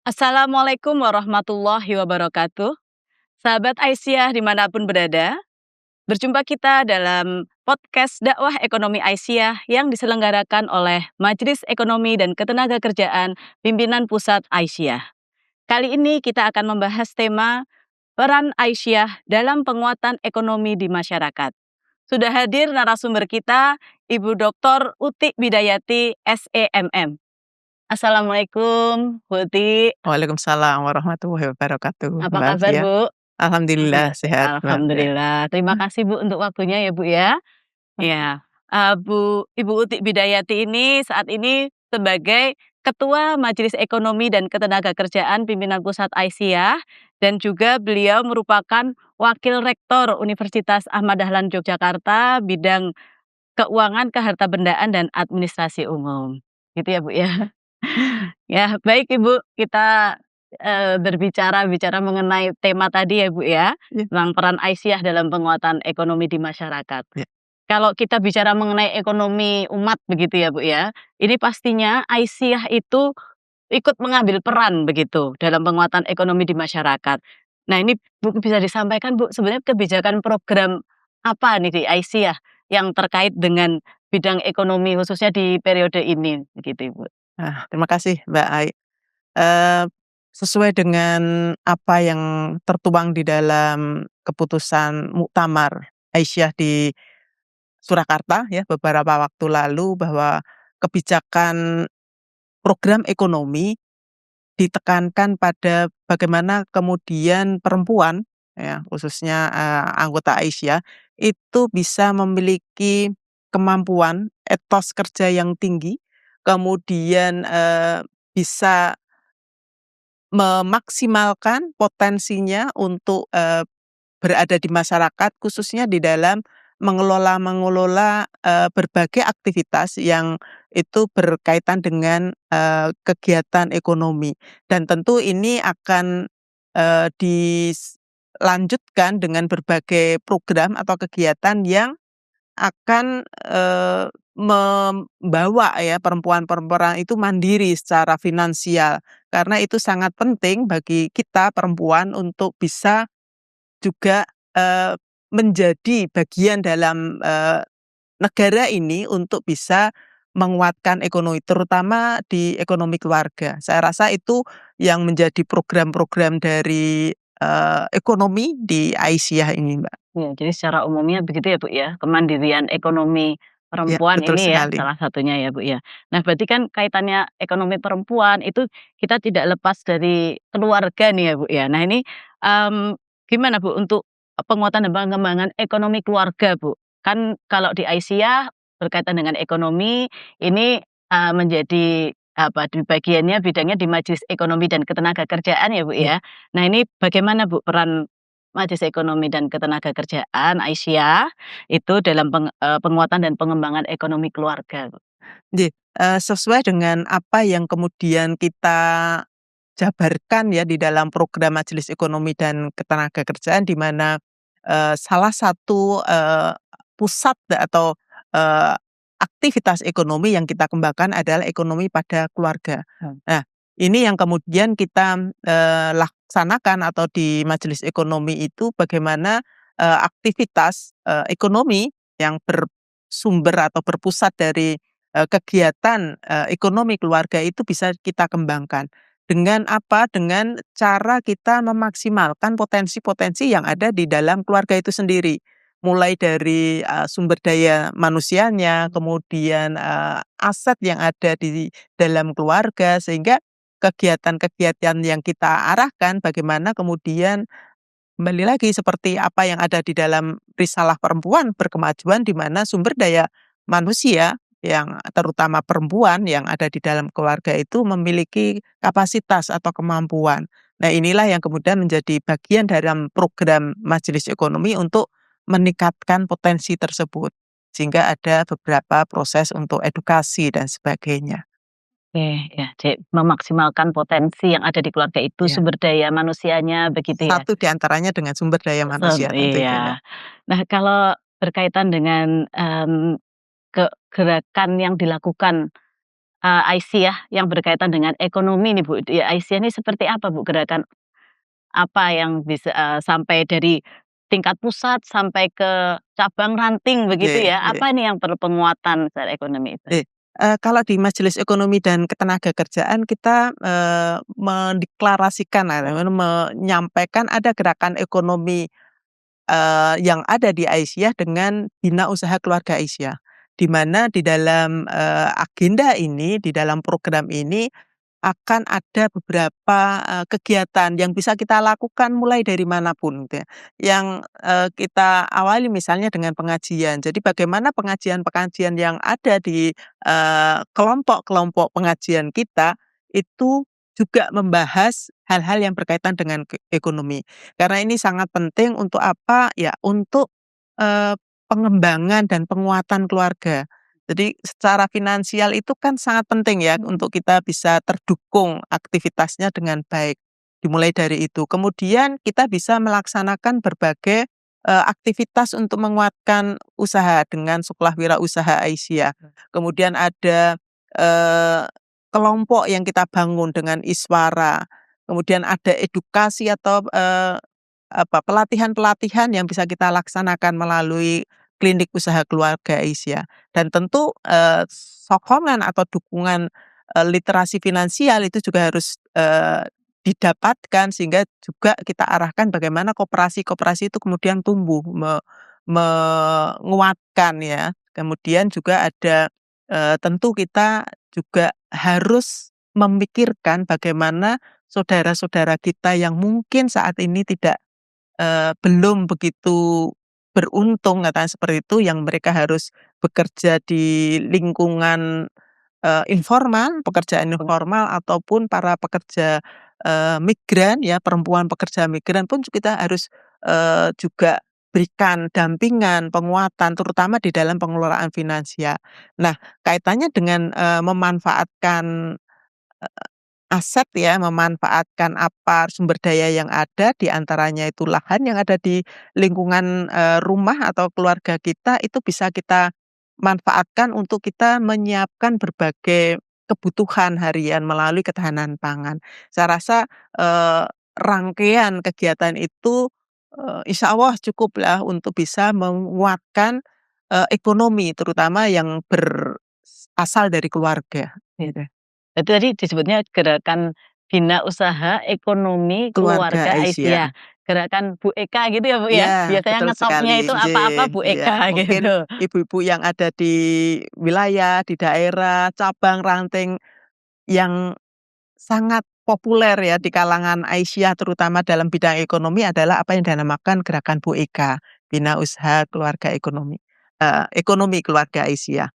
Assalamualaikum warahmatullahi wabarakatuh. Sahabat Aisyah dimanapun berada, berjumpa kita dalam podcast dakwah ekonomi Aisyah yang diselenggarakan oleh Majelis Ekonomi dan Ketenagakerjaan Pimpinan Pusat Aisyah. Kali ini kita akan membahas tema peran Aisyah dalam penguatan ekonomi di masyarakat. Sudah hadir narasumber kita, Ibu Dr. Uti Bidayati, SEMM. Assalamualaikum, Bu Uti. Waalaikumsalam warahmatullahi wabarakatuh, Apa Mbak kabar, Alfiah. Bu? Alhamdulillah sehat, Mbak Alfiah. Alhamdulillah. Terima kasih, Bu, untuk waktunya ya, Bu, ya. Ya, Ibu Uti Bidayati ini saat ini sebagai Ketua Majelis Ekonomi dan Ketenagakerjaan Pimpinan Pusat Aisyah dan juga beliau merupakan Wakil Rektor Universitas Ahmad Dahlan Yogyakarta bidang Keuangan, Kehartabendaan dan Administrasi Umum. Gitu ya, Bu, ya. Ya, baik Ibu, kita, bicara mengenai tema tadi ya, Bu, ya, Iya, tentang peran Aisyah dalam penguatan ekonomi di masyarakat. iya, Kalau kita bicara mengenai ekonomi umat begitu ya, Bu, ya, ini pastinya Aisyah itu ikut mengambil peran begitu dalam penguatan ekonomi di masyarakat. Nah, ini Bu bisa disampaikan, Bu, sebenarnya kebijakan program apa nih di Aisyah yang terkait dengan bidang ekonomi khususnya di periode ini, begitu, Ibu? terima kasih, Mbak Ai. Eee, Sesuai dengan apa yang tertuang di dalam keputusan muktamar Aisyah di Surakarta ya beberapa waktu lalu bahwa kebijakan program ekonomi ditekankan pada bagaimana kemudian perempuan ya, khususnya, anggota Aisyah, itu bisa memiliki kemampuan, etos kerja yang tinggi, kemudian, bisa memaksimalkan potensinya untuk, berada di masyarakat khususnya di dalam mengelola berbagai aktivitas yang itu berkaitan dengan, kegiatan ekonomi. Dan tentu ini akan, dilanjutkan dengan berbagai program atau kegiatan yang akan, membawa ya perempuan-perempuan itu mandiri secara finansial. Karena itu sangat penting bagi kita perempuan untuk bisa juga, menjadi bagian dalam, negara ini untuk bisa menguatkan ekonomi, terutama di ekonomi keluarga. Saya rasa itu yang menjadi program-program dari, ekonomi di Aisyah ini, Mbak. Ya, jadi secara umumnya begitu ya, Bu, ya, kemandirian ekonomi Ya, perempuan betul ini ya sekali. salah satunya ya, Bu, ya. Nah, berarti kan kaitannya ekonomi perempuan itu kita tidak lepas dari keluarga nih ya, Bu, ya. Nah, ini, gimana, Bu, untuk penguatan dan pengembangan ekonomi keluarga, Bu? Kan kalau di Aisyah berkaitan dengan ekonomi ini, menjadi apa, di bagiannya bidangnya di Majelis Ekonomi dan Ketenagakerjaan ya, Bu, Ya. ya. Nah, ini bagaimana, Bu, peran Majelis Ekonomi dan Ketenagakerjaan Aisyah itu dalam penguatan dan pengembangan ekonomi keluarga, Bu. Sesuai dengan apa yang kemudian kita jabarkan ya di dalam program Majelis Ekonomi dan Ketenagakerjaan di mana, salah satu, pusat atau, eee, aktivitas ekonomi yang kita kembangkan adalah ekonomi pada keluarga. Nah, ini yang kemudian kita, laksanakan atau di Majelis Ekonomi itu bagaimana, aktivitas, ekonomi yang bersumber atau berpusat dari, kegiatan, ekonomi keluarga itu bisa kita kembangkan. Dengan apa? Dengan cara kita memaksimalkan potensi-potensi yang ada di dalam keluarga itu sendiri. Mulai dari, sumber daya manusianya, kemudian, aset yang ada di dalam keluarga, sehingga kegiatan-kegiatan yang kita arahkan bagaimana kemudian kembali lagi seperti apa yang ada di dalam risalah perempuan berkemajuan di mana sumber daya manusia yang terutama perempuan yang ada di dalam keluarga itu memiliki kapasitas atau kemampuan. Nah, inilah yang kemudian menjadi bagian dalam program Majelis Ekonomi untuk meningkatkan potensi tersebut. Sehingga ada beberapa proses untuk edukasi dan sebagainya. Oke, ya, jadi memaksimalkan potensi yang ada di keluarga itu, Ya, sumber daya manusianya begitu ya? satu di antaranya dengan sumber daya manusia tentunya, Mbak. Iya. Nah, kalau berkaitan dengan, gerakan yang dilakukan Aisyah yang berkaitan dengan ekonomi nih Bu, di Aisyah ini seperti apa Bu gerakan apa yang bisa, sampai dari tingkat pusat sampai ke cabang ranting begitu Oke, ya, oke. apa nih yang perlu penguatan secara ekonomi itu? Kalau di Majelis Ekonomi dan Ketenagakerjaan kita, mendeklarasikan, menyampaikan ada gerakan ekonomi yang ada di Aisyah dengan Bina Usaha Keluarga Aisyah. Di mana di dalam, agenda ini, di dalam program ini akan ada beberapa, kegiatan yang bisa kita lakukan mulai dari manapun gitu ya. Yang, kita awali misalnya dengan pengajian. Jadi bagaimana pengajian-pengajian yang ada di, kelompok-kelompok pengajian kita, itu juga membahas hal-hal yang berkaitan dengan ekonomi. Karena ini sangat penting untuk apa, ya untuk, eee, pengembangan dan penguatan keluarga. Jadi secara finansial itu kan sangat penting ya untuk kita bisa terdukung aktivitasnya dengan baik, dimulai dari itu. Kemudian kita bisa melaksanakan berbagai, aktivitas untuk menguatkan usaha dengan Sekolah Wirausaha Aisyah. Kemudian ada, eee, kelompok yang kita bangun dengan Iswara, kemudian ada edukasi atau, pelatihan-pelatihan yang bisa kita laksanakan melalui Klinik Usaha Keluarga Aisyah. Dan tentu, sokongan atau dukungan, literasi finansial itu juga harus, didapatkan sehingga juga kita arahkan bagaimana koperasi-koperasi itu kemudian tumbuh, menguatkan ya. Kemudian juga ada, tentu kita juga harus memikirkan bagaimana saudara-saudara kita yang mungkin saat ini tidak belum begitu beruntung katakan seperti itu, yang mereka harus bekerja di lingkungan, informal, pekerjaan informal ataupun para pekerja, migran ya, perempuan pekerja migran pun kita harus, juga berikan dampingan, penguatan, terutama di dalam pengelolaan finansial. Nah, kaitannya dengan, memanfaatkan aset ya, memanfaatkan apa sumber daya yang ada, di antaranya itu lahan yang ada di lingkungan, rumah atau keluarga kita, itu bisa kita manfaatkan untuk kita menyiapkan berbagai kebutuhan harian melalui ketahanan pangan. Saya rasa, rangkaian kegiatan itu, insya Allah cukuplah untuk bisa menguatkan, ekonomi terutama yang berasal dari keluarga, gitu. Itu tadi disebutnya gerakan bina usaha ekonomi Keluarga keluarga Aisyah, Aisyah. gerakan Bu Eka gitu ya Bu ya? Ya, Biasanya betul ngetopnya sekali, itu apa-apa nggih, Bu iya. Eka Mungkin gitu. ibu-ibu yang ada di wilayah, di daerah, cabang ranting yang sangat populer ya di kalangan Aisyah terutama dalam bidang ekonomi adalah apa yang dinamakan Gerakan Bu Eka, Bina Usaha Keluarga Ekonomi, Ekonomi Keluarga Aisyah.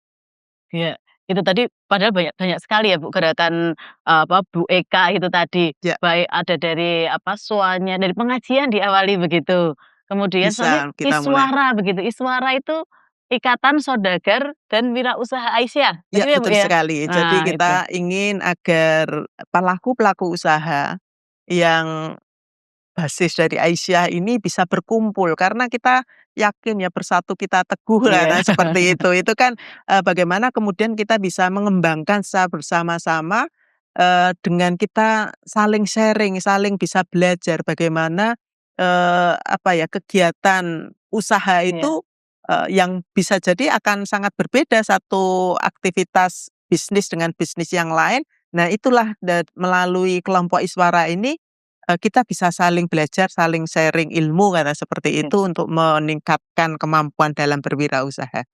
Iya, itu tadi padahal banyak banyak sekali ya Bu gerakan, apa, Bu Eka itu tadi. Ya, Baik ada dari apa, soalnya dari pengajian diawali begitu, kemudian soalnya bisa kita mulai. Iswara begitu, Iswara itu Ikatan Saudagar dan Wirausaha Aisyah, Ya, begitu ya Bu betul ya? sekali. Jadi Nah itu, kita ingin agar pelaku-pelaku usaha yang basis dari Aisyah ini bisa berkumpul karena kita yakin ya bersatu kita teguh lah, iya. nah seperti itu. Itu kan, bagaimana kemudian kita bisa mengembangkan secara bersama-sama, dengan kita saling sharing, saling bisa belajar bagaimana, apa ya, kegiatan usaha Iya, itu, yang bisa jadi akan sangat berbeda satu aktivitas bisnis dengan bisnis yang lain. Nah itulah melalui kelompok Iswara ini kita bisa saling belajar, saling sharing ilmu karena seperti iya. itu untuk meningkatkan kemampuan dalam berwirausaha.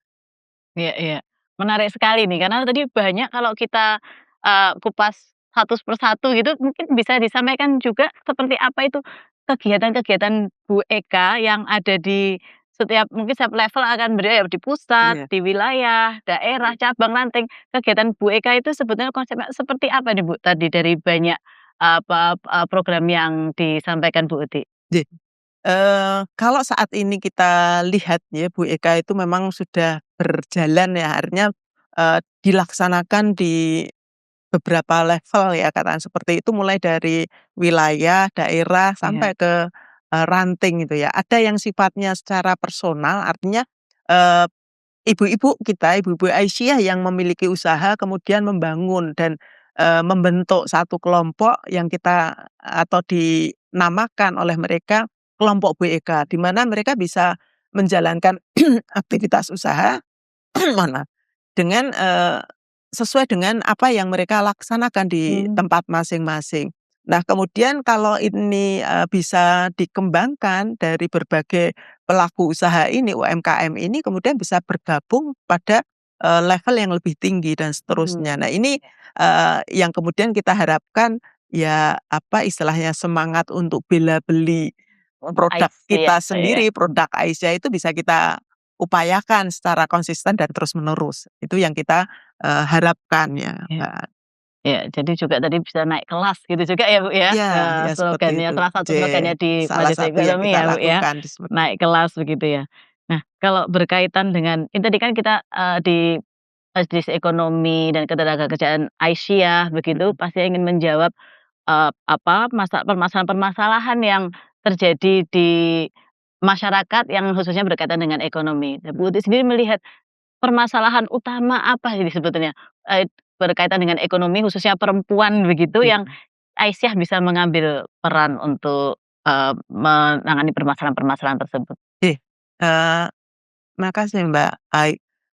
Iya, iya. Menarik sekali nih, karena tadi banyak kalau kita, kupas satu per satu gitu, mungkin bisa disampaikan juga seperti apa itu kegiatan-kegiatan Bu Eka yang ada di setiap mungkin setiap level akan berbeda ya, di pusat, Iya. di wilayah, daerah, cabang, ranting. Kegiatan Bu Eka itu sebetulnya konsepnya seperti apa nih Bu, tadi dari banyak, apa, program yang disampaikan Bu Uti? Ji kalau saat ini kita lihat ya Bu Eka itu memang sudah berjalan ya, artinya, dilaksanakan di beberapa level ya katakan seperti itu mulai dari wilayah, daerah, Iya, sampai ke, ranting gitu ya. Ada yang sifatnya secara personal artinya, ibu-ibu kita, ibu-ibu Aisyah yang memiliki usaha kemudian membangun dan, membentuk satu kelompok yang kita atau dinamakan oleh mereka kelompok BEK, di mana mereka bisa menjalankan aktivitas usaha mohon maaf, dengan, sesuai dengan apa yang mereka laksanakan di Mmm. tempat masing-masing. Nah, kemudian kalau ini, bisa dikembangkan dari berbagai pelaku usaha ini, UMKM ini kemudian bisa bergabung pada, level yang lebih tinggi dan Mmm. seterusnya. Nah, ini, yang kemudian kita harapkan ya, apa istilahnya, semangat untuk bela beli Untuk produk Aisyah kita ya. sendiri, produk Aisyah itu bisa kita upayakan secara konsisten dan terus-menerus. Itu yang kita, harapkan ya, Ya. Mbak. Ya, jadi juga tadi bisa naik kelas gitu juga ya, Bu, ya, Iya, ya seperti slogannya, itu. salah satu J slogannya di salah Majelis satu yang Ekonomi kita ya, Bu, ya, lakukan seperti naik kelas begitu ya. Nah, kalau berkaitan dengan ini tadi kan kita, di Majelis Ekonomi dan Ketenagakerjaan Aisyah begitu, mhm, pasti ingin menjawab, apa, permasalahan-permasalahan yang terjadi di masyarakat yang khususnya berkaitan dengan ekonomi. Nah, Bu, sendiri melihat permasalahan utama apa ini sebetulnya, berkaitan dengan ekonomi khususnya perempuan begitu yang mhm. Aisyah bisa mengambil peran untuk, menangani permasalahan-permasalahan tersebut? Eh, eee, makasih Mbak,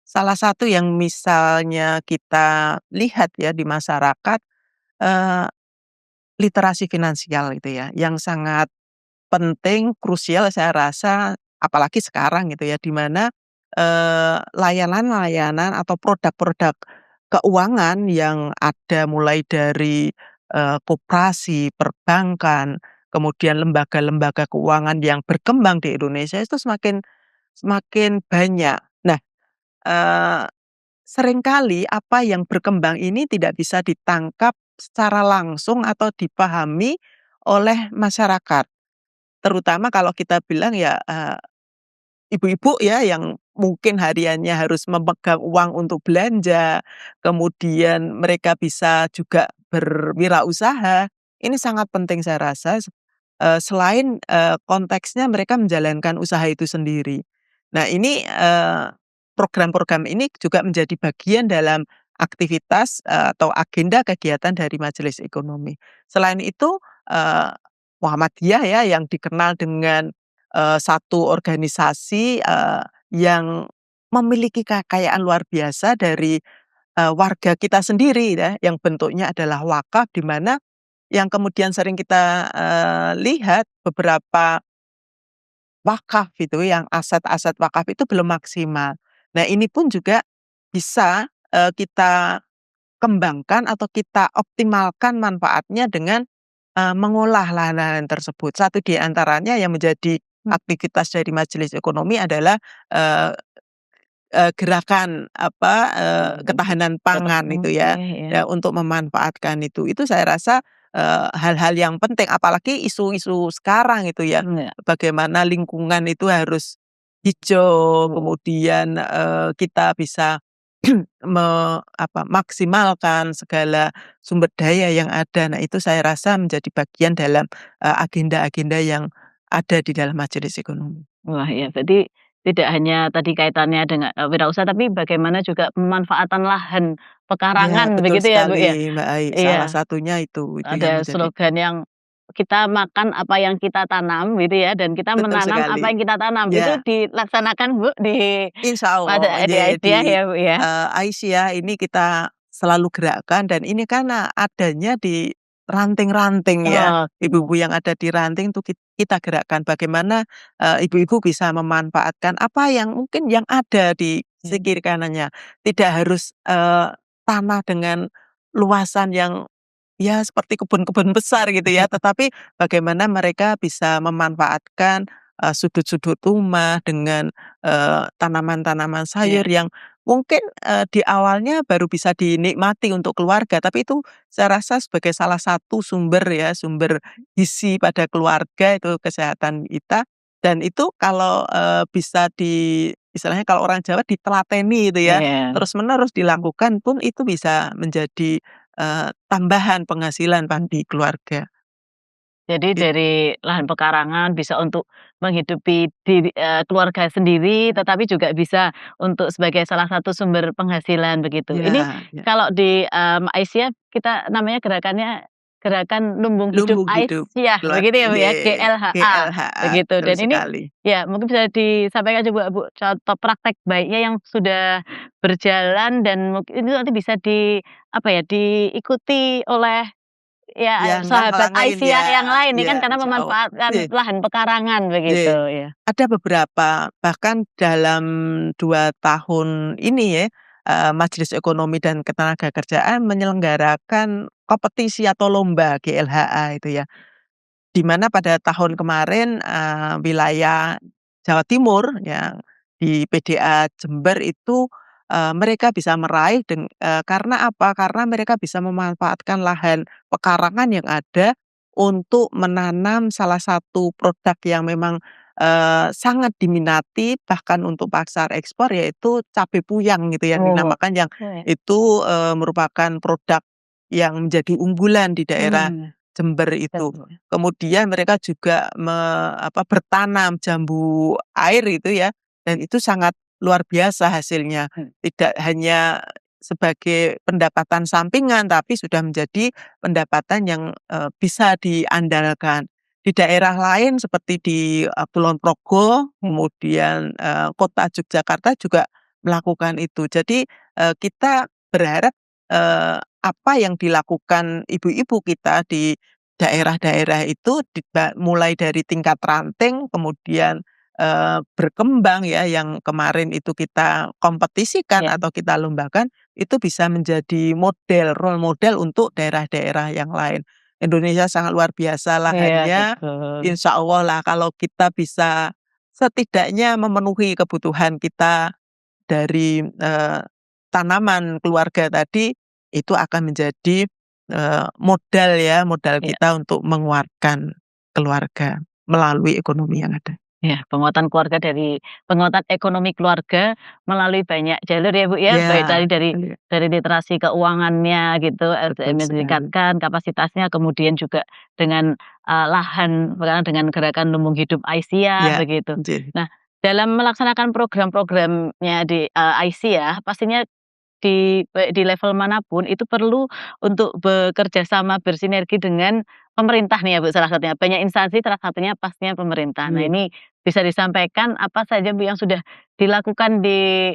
salah satu yang misalnya kita lihat ya di masyarakat, eee, literasi finansial itu ya, yang sangat penting, krusial saya rasa, apalagi sekarang gitu ya, di mana, layanan-layanan atau produk-produk keuangan yang ada mulai dari, koperasi, perbankan, kemudian lembaga-lembaga keuangan yang berkembang di Indonesia itu semakin semakin banyak. Nah, eee, seringkali apa yang berkembang ini tidak bisa ditangkap secara langsung atau dipahami oleh masyarakat. Terutama kalau kita bilang ya, ibu-ibu ya yang mungkin hariannya harus memegang uang untuk belanja, kemudian mereka bisa juga berwirausaha, ini sangat penting saya rasa, selain, konteksnya mereka menjalankan usaha itu sendiri. Nah ini, program-program ini juga menjadi bagian dalam aktivitas, atau agenda kegiatan dari Majelis Ekonomi. Selain itu, eee, Muhammadiyah ya yang dikenal dengan satu organisasi, yang memiliki kekayaan luar biasa dari, warga kita sendiri ya, yang bentuknya adalah wakaf, di mana yang kemudian sering kita, lihat beberapa wakaf itu, yang aset-aset wakaf itu belum maksimal. Nah, ini pun juga bisa, kita kembangkan atau kita optimalkan manfaatnya dengan mengolah lahan-lahan tersebut. Satu di antaranya yang menjadi Mmm. aktivitas dari Majelis Ekonomi adalah, eee gerakan apa, ketahanan pangan itu Oke ya, ya. ya untuk memanfaatkan itu. Itu saya rasa, hal-hal yang penting apalagi isu-isu sekarang itu ya, Iya. bagaimana lingkungan itu harus hijau, kemudian, kita bisa maksimalkan segala sumber daya yang ada. Nah, itu saya rasa menjadi bagian dalam, agenda-agenda yang ada di dalam Majelis Ekonomi. Wah, ya berarti tidak hanya tadi kaitannya dengan, wirausaha, tapi bagaimana juga pemanfaatan lahan Iya, pekarangan betul begitu ya, Bu, sekali ya? Mbak Ai, salah Iya, satunya itu yang ada menjadi slogan yang, "Kita makan apa yang kita tanam," gitu ya, dan kita betul menanam apa sekali. yang kita tanam. Itu Ya, dilaksanakan, Bu, di insya Allah di Aisyah jadi, ya, Bu, ya? Aisyah ini kita selalu gerakkan dan ini kan, adanya di ranting-ranting ya, Oke. ibu-ibu yang ada di ranting itu kita gerakkan bagaimana, ibu-ibu bisa memanfaatkan apa yang mungkin yang ada di Iya. sisi kiri kanannya. Tidak harus, tanah dengan luasan yang ya seperti kebun-kebun besar gitu ya, tetapi bagaimana mereka bisa memanfaatkan, sudut-sudut rumah dengan, tanaman-tanaman sayur Iya. yang mungkin, di awalnya baru bisa dinikmati untuk keluarga, tapi itu saya rasa sebagai salah satu sumber ya, sumber gizi pada keluarga itu kesehatan kita, dan itu kalau, bisa istilahnya kalau orang Jawa ditelateni gitu ya, Iya. terus-menerus dilakukan pun itu bisa menjadi tambahan penghasilan bagi keluarga. Jadi It dari lahan pekarangan bisa untuk menghidupi keluarga sendiri, tetapi juga bisa untuk sebagai salah satu sumber penghasilan begitu. Ini ya, ya, kalau di, Aisyah kita namanya gerakannya Gerakan Lumbung Hidup lumbung hidup Aisyah begitu ya, Bu, ya, ye, GLHA GLHA, begitu. betul Dan ini sekali. ya mungkin bisa disampaikan juga, Bu, contoh praktek baiknya yang sudah berjalan dan mungkin itu nanti bisa apa ya, diikuti oleh ya, Yang sahabat lain Aisyah ya, yang lain nih ya, kan karena insya Allah. memanfaatkan Ye, lahan pekarangan begitu, ye. ya. Ada beberapa, bahkan dalam 2 tahun ini ya, Majelis Ekonomi dan Ketenagakerjaan menyelenggarakan kompetisi atau lomba GLHA itu ya. Di mana pada tahun kemarin, wilayah Jawa Timur yang di PDA Jember itu, mereka bisa meraih karena apa? Karena mereka bisa memanfaatkan lahan pekarangan yang ada untuk menanam salah satu produk yang memang, sangat diminati bahkan untuk pasar ekspor yaitu cabe puyang gitu yang Oh, dinamakan yang oke. itu, merupakan produk yang menjadi unggulan di daerah Mmm, Jember itu. betul. Kemudian mereka juga bertanam jambu air itu ya, dan itu sangat luar biasa hasilnya. Mmm, Tidak hanya sebagai pendapatan sampingan, tapi sudah menjadi pendapatan yang, bisa diandalkan. Di daerah lain seperti di, Kulon Progo, mhm, kemudian, kota Yogyakarta juga melakukan itu. Jadi, kita berharap, apa yang dilakukan ibu-ibu kita di daerah-daerah itu mulai dari tingkat ranting kemudian, berkembang ya yang kemarin itu kita kompetisikan iya, atau kita lombakan, itu bisa menjadi model, role model untuk daerah-daerah yang lain. Indonesia sangat luar biasa iya lahannya, betul. insya Allah lah kalau kita bisa setidaknya memenuhi kebutuhan kita dari, tanaman keluarga tadi, itu akan menjadi, modal ya, modal Iya. kita untuk menguatkan keluarga melalui ekonomi yang ada. Ya, penguatan ekonomi keluarga melalui banyak jalur ya, Bu, ya, baik Ya, iya, dari literasi keuangannya gitu, betul SDM-nya sekali. ditingkatkan, kapasitasnya, kemudian juga dengan, lahan dengan gerakan Lumbung Hidup Aisyah Ya, begitu. nggih, Nah, dalam melaksanakan program-programnya di, Aisyah, pastinya baik di level manapun itu perlu untuk bekerja sama bersinergi dengan pemerintah nih ya, Bu, salah satunya. Banyak instansi, salah satunya pastinya pemerintah. Nah, iya, ini bisa disampaikan apa saja, Bu, yang sudah dilakukan di,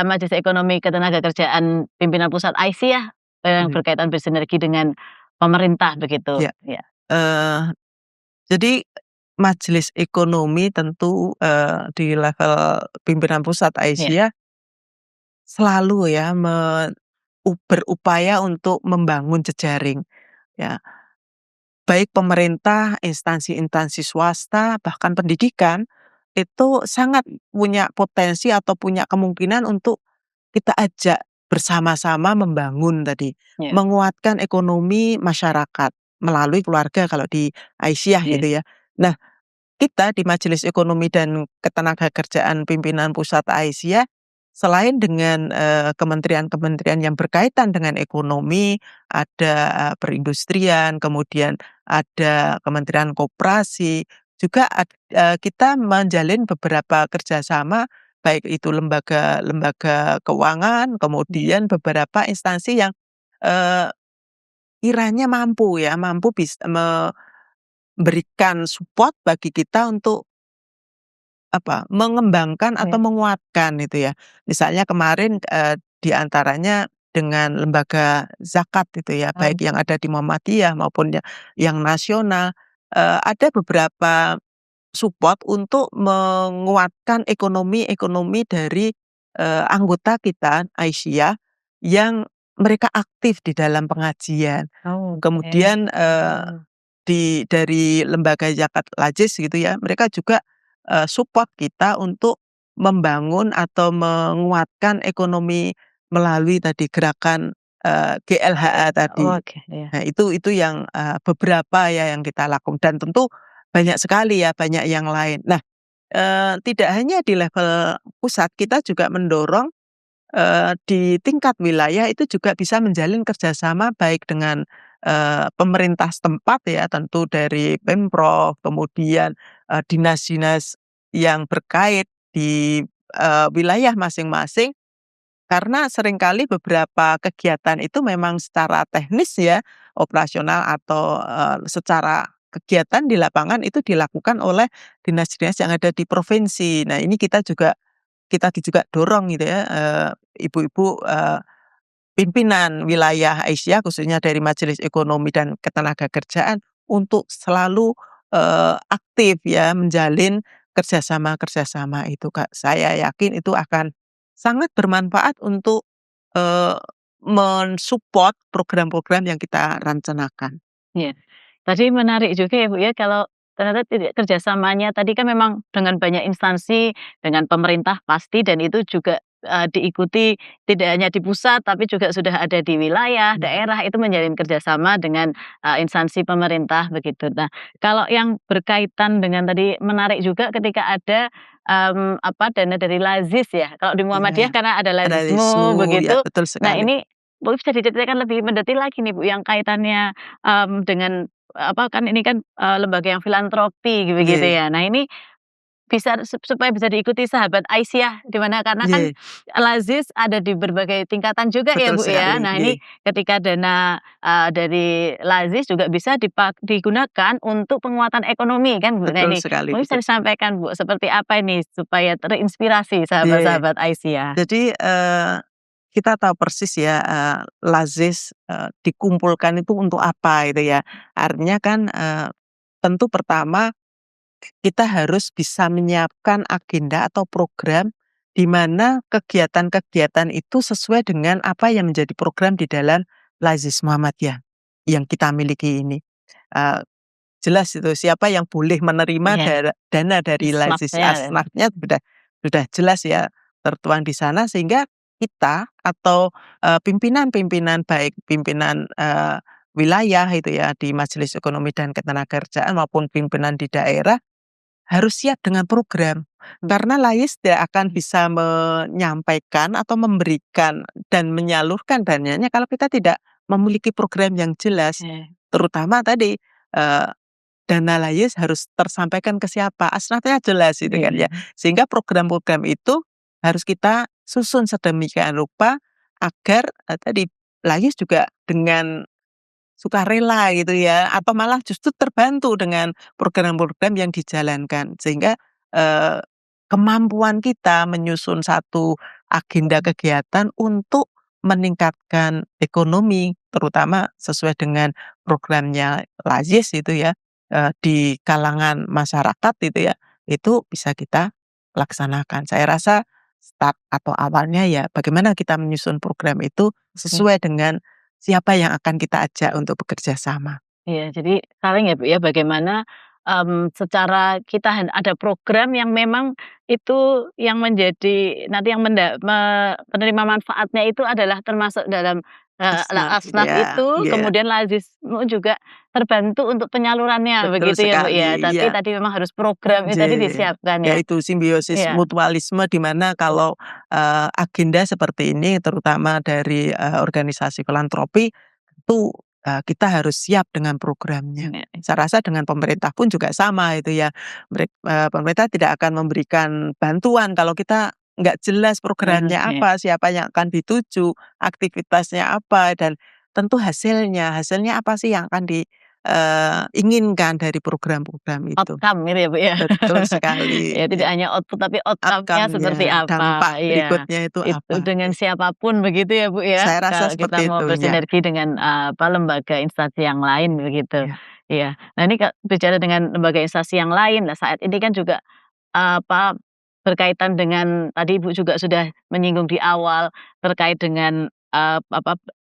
Majelis Ekonomi Ketenagakerjaan Pimpinan Pusat Aisyah, yang mhm, berkaitan bersinergi dengan pemerintah begitu? iya, Ya, eee, jadi majelis ekonomi tentu, di level pimpinan pusat ya, Aisyah selalu ya berupaya untuk membangun jejaring, ya. Baik pemerintah, instansi-instansi swasta, bahkan pendidikan, itu sangat punya potensi atau punya kemungkinan untuk kita ajak bersama-sama membangun tadi, ya, menguatkan ekonomi masyarakat melalui keluarga kalau di Aisyah iya, gitu ya. Nah, kita di Majelis Ekonomi dan Ketenagakerjaan Pimpinan Pusat Aisyah, selain dengan, kementerian-kementerian yang berkaitan dengan ekonomi, ada, perindustrian, kemudian ada Kementerian Koperasi, juga kita menjalin beberapa kerjasama, baik itu lembaga-lembaga keuangan, iya. kemudian beberapa instansi yang, eee, kiranya mampu ya, mampu memberikan support bagi kita untuk mengembangkan atau Iya. menguatkan itu ya. Misalnya kemarin, di antaranya dengan lembaga zakat itu ya, Oh, baik yang ada di Muhammadiyah maupun yang nasional, ada beberapa support untuk menguatkan ekonomi-ekonomi dari, anggota kita, Aisyah, yang mereka aktif di dalam pengajian. oh, oke. Kemudian, Mhm. dari lembaga zakat Lajis gitu ya, mereka juga, support kita untuk membangun atau menguatkan ekonomi melalui tadi gerakan, GLHA tadi. Oke, iya. Nah itu yang, beberapa ya yang kita lakukan dan tentu banyak sekali ya, banyak yang lain. Nah, tidak hanya di level pusat, kita juga mendorong, di tingkat wilayah itu juga bisa menjalin kerjasama baik dengan, pemerintah setempat ya, tentu dari Pemprov, kemudian, dinas-dinas yang berkait di, wilayah masing-masing, karena seringkali beberapa kegiatan itu memang secara teknis ya, operasional atau, secara kegiatan di lapangan itu dilakukan oleh dinas-dinas yang ada di provinsi. Nah, ini kita juga dorong gitu ya, ibu-ibu, pimpinan wilayah Aisyah khususnya dari Majelis Ekonomi dan Ketenagakerjaan untuk selalu, aktif ya menjalin kerjasama-kerjasama itu, Kak. Saya yakin itu akan sangat bermanfaat untuk, eee, program-program yang kita rencanakan. Iya. Tadi menarik juga ya, Bu, ya, kalau ternyata kerjasamanya tadi kan memang dengan banyak instansi, dengan pemerintah pasti dan itu juga, diikuti tidak hanya di pusat, tapi juga sudah ada di wilayah, Iya, daerah, itu menjalin kerjasama dengan, instansi pemerintah begitu. Nah, kalau yang berkaitan dengan tadi menarik juga ketika ada, dana dari Lazis ya, kalau di Muhammadiyah iya. karena ada Ada Lazismu isu, ya begitu. betul Nah sekali. ini mungkin bisa diceritakan lebih mendetil lagi nih, Bu, yang kaitannya dengan kan ini kan, lembaga yang filantropi begitu Iya, ya. Nah ini bisa supaya bisa diikuti sahabat Aisyah di mana karena kan iya, Lazis ada di berbagai tingkatan juga ya, betul Bu, ya. sekali, Nah iya, ini ketika dana, dari Lazis juga bisa digunakan untuk penguatan ekonomi kan, Bu. Nah betul ini sekali, mungkin bisa betul. disampaikan, Bu, seperti apa ini supaya terinspirasi Iya. sahabat-sahabat Aisyah? Jadi, kita tahu persis ya, Lazis, dikumpulkan itu untuk apa gitu ya. Artinya kan, tentu pertama kita harus bisa menyiapkan agenda atau program di mana kegiatan-kegiatan itu sesuai dengan apa yang menjadi program di dalam Lazis Muhammadiyah yang kita miliki ini. Eee, Jelas itu siapa yang boleh menerima Iya, dana dari Lazis, snap-nya ya. asnafnya sudah jelas ya tertuang di sana sehingga kita atau, pimpinan-pimpinan baik pimpinan, wilayah itu ya di Majelis Ekonomi dan Ketenagakerjaan maupun pimpinan di daerah harus siap dengan program, karena LAIS tidak akan bisa menyampaikan atau memberikan dan menyalurkan dananya kalau kita tidak memiliki program yang jelas. Oke, Terutama tadi, eee, dana LAIS harus tersampaikan ke siapa, asnafnya jelas gitu kan ya. iya. Sehingga program-program itu harus kita susun sedemikian rupa agar, tadi LAIS juga dengan sukarela gitu ya, atau malah justru terbantu dengan program-program yang dijalankan. Sehingga, eee, kemampuan kita menyusun satu agenda kegiatan untuk meningkatkan ekonomi, terutama sesuai dengan programnya Lazis itu ya, di kalangan masyarakat itu ya, itu bisa kita laksanakan. Saya rasa start atau awalnya ya bagaimana kita menyusun program itu sesuai dengan siapa yang akan kita ajak untuk bekerja sama? Iya, jadi saling ya, Bu, ya, bagaimana, secara kita ada program yang memang itu yang menjadi nanti yang penerima manfaatnya itu adalah termasuk dalam, Asnaf gitu asnaf ya, itu, iya, kemudian lazismu juga terbantu untuk penyalurannya, betul begitu ya, Bu, ya. sekali, Tapi iya, tadi memang harus program itu tadi iya. disiapkan ya? Yaitu simbiosis Iya, mutualisme di mana kalau, agenda seperti ini terutama dari, organisasi filantropi itu, kita harus siap dengan programnya. iya, Saya rasa dengan pemerintah pun juga sama itu ya, pemerintah tidak akan memberikan bantuan kalau kita nggak jelas programnya oke. apa, siapa yang akan dituju, aktivitasnya apa, dan tentu hasilnya apa sih yang akan inginkan dari program-program itu. Outcome gitu ya, Bu, ya? Betul sekali, Ya tidak ya. hanya output tapi outcome-nya Outcome-nya, seperti dampak apa, iya. berikutnya itu Itu apa, dengan siapapun begitu ya, Bu, ya? saya rasa Kalau kita seperti mau itu, ya. bersinergi dengan, lembaga instansi yang lain begitu, Iya, iya. Nah ini bicara dengan lembaga instansi yang lain, nah saat ini kan juga, berkaitan dengan tadi Ibu juga sudah menyinggung di awal terkait dengan,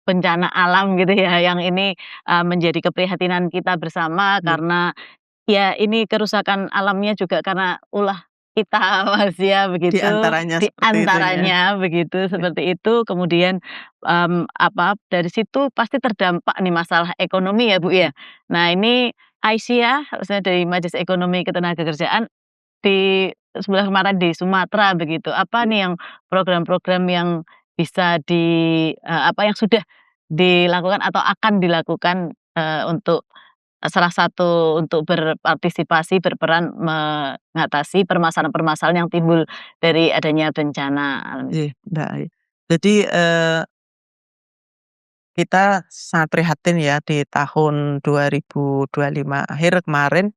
bencana alam gitu ya, yang ini, menjadi keprihatinan kita bersama iya, karena ya, ini kerusakan alamnya juga karena ulah kita manusia di begitu, antaranya di seperti itu, ya. antaranya begitu, Iya, seperti itu. Kemudian, dari situ pasti terdampak nih masalah ekonomi ya, Bu, ya. iya, Nah ini Aisyah, harusnya dari Majelis Ekonomi Ketenagakerjaan di sebelah kemarin di Sumatera begitu. Apa iya. nih yang program-program yang bisa yang sudah dilakukan atau akan dilakukan, untuk salah satu untuk berpartisipasi, berperan mengatasi permasalahan-permasalahan yang timbul dari adanya bencana alam? Iya, Mbak, iya. Jadi, kita sangat prihatin ya di tahun 2025 akhir kemarin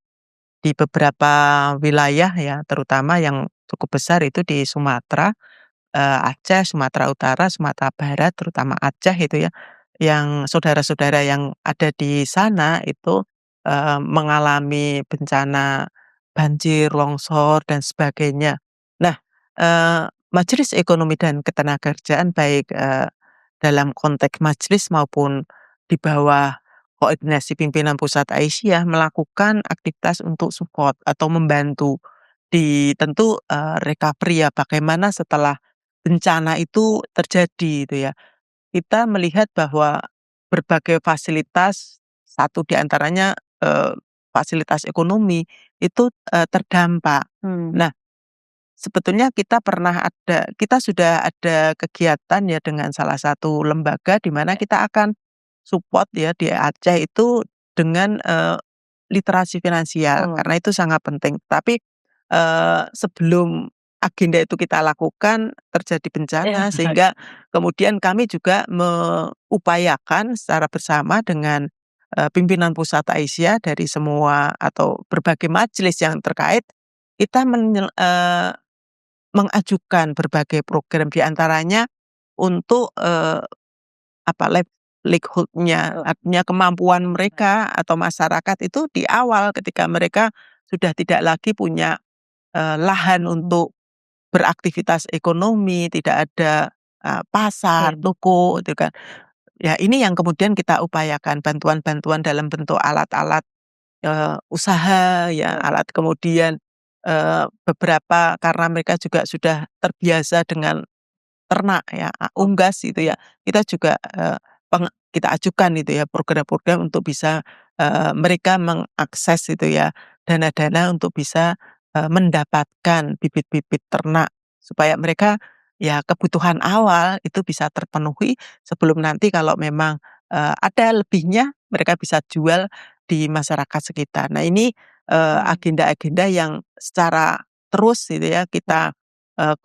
di beberapa wilayah ya, terutama yang cukup besar itu di Sumatera, Aceh, Sumatera Utara, Sumatera Barat, terutama Aceh itu ya, yang saudara-saudara yang ada di sana itu, mengalami bencana banjir, longsor, dan sebagainya. Nah, Majelis Ekonomi dan Ketenagakerjaan baik, dalam konteks majelis maupun di bawah koordinasi pimpinan pusat Aisyah melakukan aktivitas untuk support atau membantu di tentu, recovery ya, bagaimana setelah bencana itu terjadi itu ya. Kita melihat bahwa berbagai fasilitas, satu di antaranya, fasilitas ekonomi itu, terdampak. Mmm. Nah, sebetulnya kita sudah ada kegiatan ya dengan salah satu lembaga di mana kita akan support ya di Aceh itu dengan, literasi finansial Oh, karena itu sangat penting. Tapi, sebelum agenda itu kita lakukan terjadi iya, bencana sehingga kemudian kami juga mengupayakan secara bersama dengan, pimpinan pusat Aisyah dari semua atau berbagai majelis yang terkait, kita mengajukan berbagai program di antaranya untuk, apa, livelihood-nya, oh, artinya kemampuan mereka atau masyarakat itu di awal ketika mereka sudah tidak lagi punya, lahan mhm, untuk beraktivitas ekonomi, tidak ada, pasar, iya, toko, gitu kan. Ya ini yang kemudian kita upayakan bantuan-bantuan dalam bentuk alat-alat, usaha ya, iya, alat kemudian, beberapa karena mereka juga sudah terbiasa dengan ternak ya, oh, unggas gitu ya. Kita juga, kita ajukan itu ya program-program untuk bisa, mereka mengakses itu ya, dana-dana untuk bisa, mendapatkan bibit-bibit ternak supaya mereka ya kebutuhan awal itu bisa terpenuhi sebelum nanti kalau memang, ada lebihnya mereka bisa jual di masyarakat sekitar. Nah ini, mmm, agenda-agenda yang secara terus gitu ya kita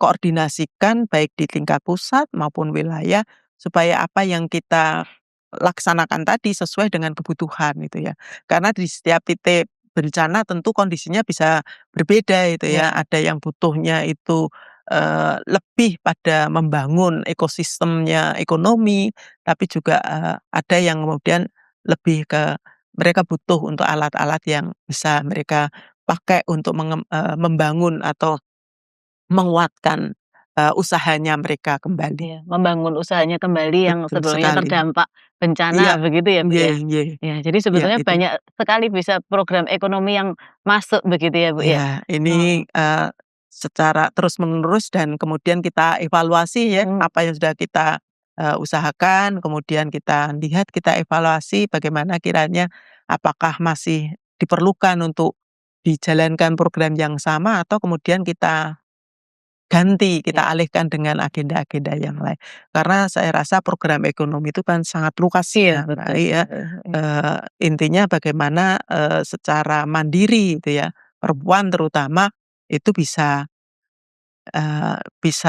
koordinasikan baik di tingkat pusat maupun wilayah, supaya apa yang kita laksanakan tadi sesuai dengan kebutuhan gitu ya. Karena di setiap titik bencana tentu kondisinya bisa berbeda itu ya, iya, ada yang butuhnya itu, lebih pada membangun ekosistemnya ekonomi, tapi juga, ada yang kemudian lebih ke mereka butuh untuk alat-alat yang bisa mereka pakai untuk membangun atau menguatkan, usahanya mereka kembali. iya, membangun usahanya kembali yang Betul sebelumnya sekali. terdampak bencana Iya, begitu ya, Bu, iya, ya? iya, Ya, jadi iya sebetulnya itu. banyak sekali bisa program ekonomi yang masuk begitu ya, Bu, ya? Iya, ini, Heeh, secara terus-menerus dan kemudian kita evaluasi ya, mhm, apa yang sudah kita, usahakan, kemudian kita lihat, kita evaluasi bagaimana kiranya apakah masih diperlukan untuk dijalankan program yang sama atau kemudian kita ganti, iya, kita alihkan dengan agenda-agenda yang lain. Karena saya rasa program ekonomi itu kan sangat luas iya, ya, Mbak, betul, ya. iya, Intinya bagaimana, secara mandiri itu ya, perempuan terutama itu bisa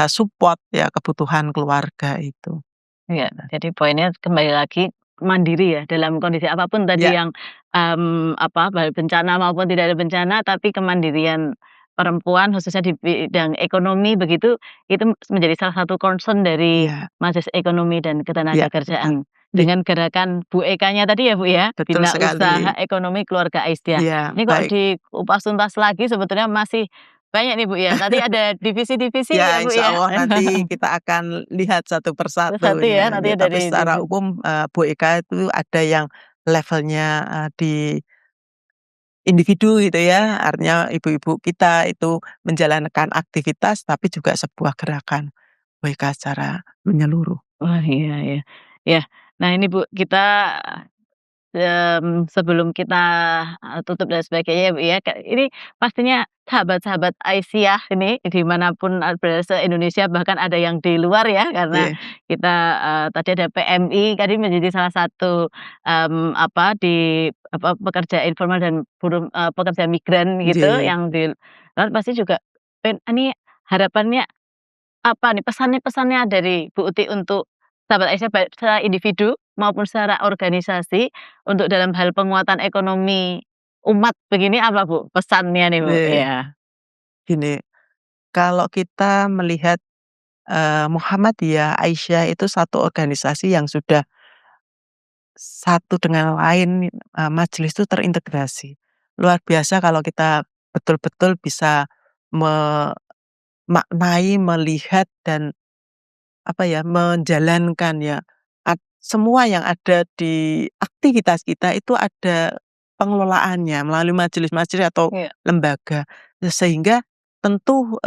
support ya kebutuhan keluarga itu. iya. Nah, Jadi poinnya kembali lagi mandiri ya dalam kondisi apapun tadi ya, yang, apa, baik bencana maupun tidak ada bencana, tapi kemandirian perempuan khususnya di bidang ekonomi begitu, itu menjadi salah satu concern dari iya, Majelis Ekonomi dan iya, betul. Ketenagakerjaan. Iya, Dengan gerakan Bu Eka-nya tadi ya, Bu, ya, betul Bina Usaha sekali. Ekonomi Keluarga Aisyah. Iya, Ini kok baik. dikupas tuntas lagi sebetulnya masih banyak nih, Bu, ya. Tadi ada divisi-divisi Ya, ya, Bu, insya ya? Allah nanti kita akan lihat satu persatu Satu ya, ya, nanti ya. ya Tapi dari secara umum, Bu Eka itu ada yang levelnya, di individu gitu ya, artinya ibu-ibu kita itu menjalankan aktivitas, tapi juga sebuah gerakan Bu Eka secara menyeluruh. Wah, iya, iya. Ya, nah ini Bu, kita sebelum kita, tutup dan sebagainya ya, Bu, ya, ini pastinya sahabat-sahabat Aisyah ini dimanapun berada se-Indonesia bahkan ada yang di luar ya karena Iya, kita, tadi ada PMI tadi menjadi salah satu, apa, pekerja informal dan buruh pekerja migran gitu iya, yang di luar pasti juga ini harapannya apa nih pesannya-pesannya dari Bu Uti untuk sahabat Aisyah baik secara individu maupun secara organisasi untuk dalam hal penguatan ekonomi umat begini apa Bu pesannya nih Bu? iya. Iya. Gini, kalau kita melihat, Muhammadiyah, Aisyah itu satu organisasi yang sudah satu dengan lain, majelis itu terintegrasi. Luar biasa kalau kita betul-betul bisa memaknai, melihat dan apa ya, menjalankan ya, semua yang ada di aktivitas kita itu ada pengelolaannya melalui majelis-majelis atau Iya. lembaga. Sehingga tentu,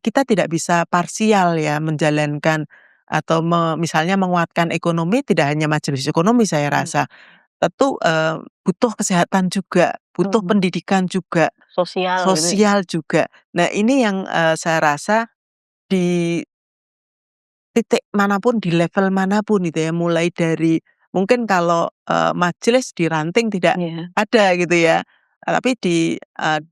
kita tidak bisa parsial ya menjalankan atau misalnya menguatkan ekonomi tidak hanya majelis ekonomi saya Mhm. rasa. Tentu, butuh kesehatan juga, butuh Mhm. pendidikan juga, Sosial gitu ya? sosial juga. Nah ini yang, saya rasa di titik manapun, di level manapun gitu ya, mulai dari mungkin kalau, majelis di ranting tidak Iya. ada gitu ya, tapi di,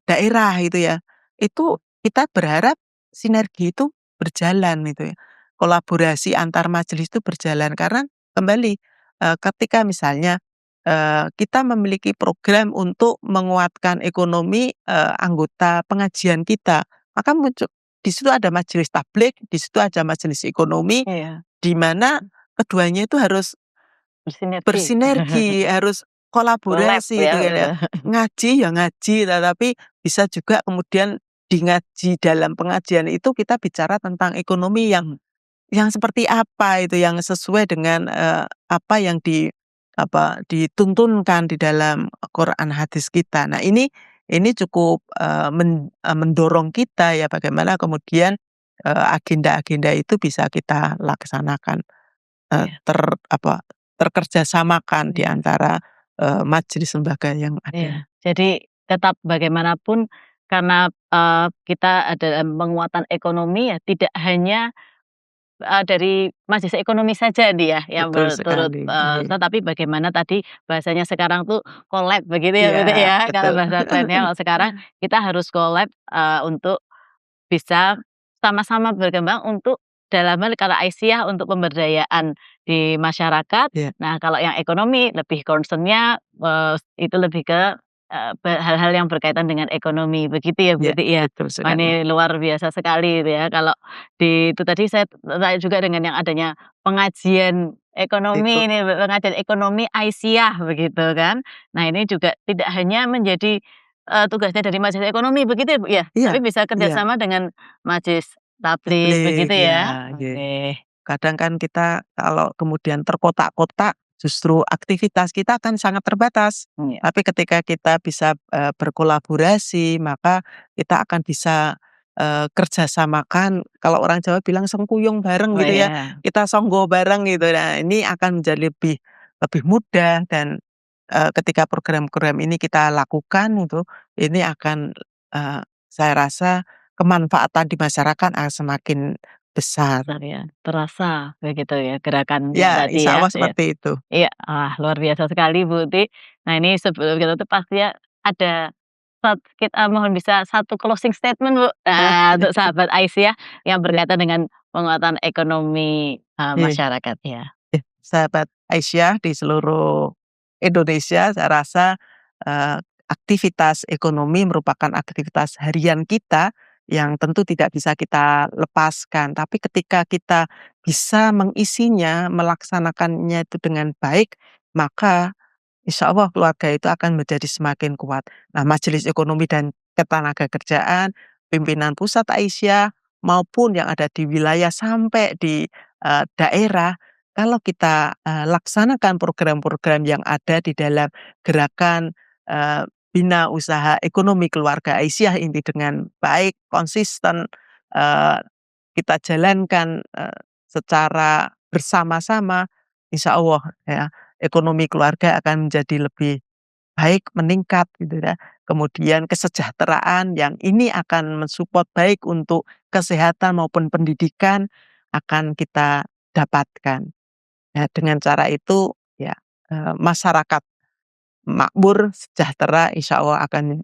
daerah gitu ya, itu kita berharap sinergi itu berjalan gitu ya, kolaborasi antar majelis itu berjalan. Karena kembali, ketika misalnya, kita memiliki program untuk menguatkan ekonomi, anggota pengajian kita, maka muncul di situ ada majelis tablik, di situ ada majelis ekonomi, Iya. di mana keduanya itu harus Bersinergi. bersinergi, harus Collab kolaborasi ya itu kan gitu. ya. Ngaji ya ngaji, tetapi bisa juga kemudian di ngaji dalam pengajian itu kita bicara tentang ekonomi yang seperti apa itu, yang sesuai dengan, apa yang dituntunkan di dalam Quran hadis kita. Nah ini cukup, mendorong kita ya bagaimana kemudian, agenda-agenda itu bisa kita laksanakan, Iya. ter apa, terkerjasamakan di Iya. antara, majelis lembaga yang ada. Iya. Jadi tetap bagaimanapun karena, kita ada penguatan ekonomi ya tidak hanya dari majelis ekonomi saja nih ya, yang Betul berturut, sekali, iya. tetapi bagaimana tadi bahasanya sekarang tuh collab begitu ya, Iya, berarti ya, kalau betul. bahasa kerennya kalau sekarang kita harus collab, untuk bisa sama-sama berkembang untuk dalam hal kalau Aisyah untuk pemberdayaan di masyarakat. Iya, Nah, kalau yang ekonomi lebih concern-nya, itu lebih ke, hal-hal yang berkaitan dengan ekonomi, begitu ya, iya, berarti ya? betul Wah, sekali. ini luar biasa sekali itu ya, kalau di itu tadi saya tertarik juga dengan yang adanya pengajian Itu ekonomi ini, pengajian ekonomi Aisyah begitu kan. Nah, ini juga tidak hanya menjadi tugasnya dari majelis ekonomi begitu ya, Bu, ya? iya, Tapi bisa iya. kerjasama dengan majelis tabligh Tablik, begitu ya, ya? iya. Oke, Kadang kan kita kalau kemudian terkotak-kotak, justru aktivitas kita akan sangat terbatas. iya. Tapi ketika kita bisa, berkolaborasi, maka kita akan bisa, kerjasamakan, kalau orang Jawa bilang sengkuyung bareng Oh gitu ya, ya, kita songgo bareng gitu. Nah, ini akan menjadi lebih lebih mudah dan, ketika program-program ini kita lakukan itu, ini akan, saya rasa kemanfaatan di masyarakat akan semakin besar. besar ya, terasa begitu ya gerakannya Ya, tadi insya ya, Allah ya. seperti itu. Iya, luar biasa sekali Bu Uti. Nah ini sebelum kita tutup pastinya ada kita mohon bisa satu closing statement Bu, untuk sahabat Aisyah yang Iya, berkaitan dengan penguatan ekonomi, iya, masyarakat ya. iya. Sahabat Aisyah di seluruh Indonesia, saya rasa, eee, aktivitas ekonomi merupakan aktivitas harian kita yang tentu tidak bisa kita lepaskan. Tapi ketika kita bisa mengisinya, melaksanakannya itu dengan baik, maka insya Allah keluarga itu akan menjadi semakin kuat. Nah, Majelis Ekonomi dan Ketenagakerjaan, pimpinan pusat Aisyah, maupun yang ada di wilayah sampai di, daerah, kalau kita, laksanakan program-program yang ada di dalam gerakan, bina usaha ekonomi keluarga Aisyah ini dengan baik, konsisten, eee, kita jalankan, secara bersama-sama, insya Allah ya ekonomi keluarga akan menjadi lebih baik, meningkat gitu ya. Kemudian kesejahteraan yang ini akan mensupport baik untuk kesehatan maupun pendidikan akan kita dapatkan. Ya dengan cara itu ya, masyarakat makmur, sejahtera, insya Allah akan,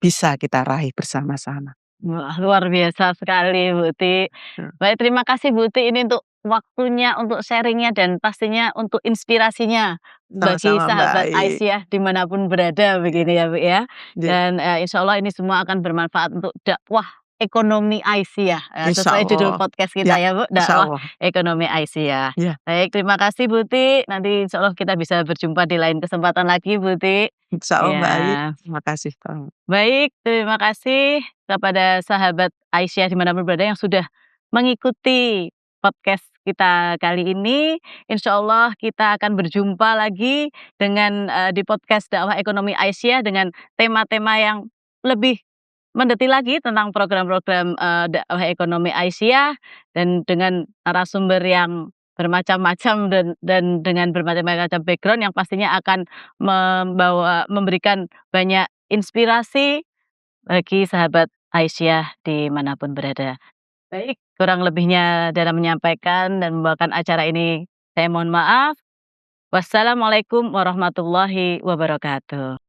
bisa kita raih bersama-sama. Wah, luar biasa sekali, Bu Ti. Mmm. Baik, terima kasih Bu Ti ini untuk waktunya, untuk sharing-nya, dan pastinya untuk inspirasinya bagi Sama-sama sahabat baik. Aisyah dimanapun berada, begini ya, Bu, ya. Ja Dan, insya Allah ini semua akan bermanfaat untuk dakwah ekonomi Aisyah, sesuai judul insyaallah. podcast kita Ya, ya, Bu, dakwah insyaallah. ekonomi Aisyah. Iya, Baik, terima kasih Bu Ti, nanti insya Allah kita bisa berjumpa di lain kesempatan lagi, Bu Ti. insyaallah baik. Ya. Terima kasih. Baik, terima kasih kepada sahabat Aisyah dimanapun berada yang sudah mengikuti podcast kita kali ini. Insya Allah kita akan berjumpa lagi dengan di podcast dakwah ekonomi Aisyah dengan tema-tema yang lebih mendetil lagi tentang program-program dakwah ekonomi Aisyah dan dengan narasumber yang bermacam-macam dan dengan bermacam-macam background yang pastinya akan memberikan banyak inspirasi bagi sahabat Aisyah dimanapun berada. Baik, kurang lebihnya dalam menyampaikan dan membawakan acara ini saya mohon maaf. Wassalamualaikum warahmatullahi wabarakatuh.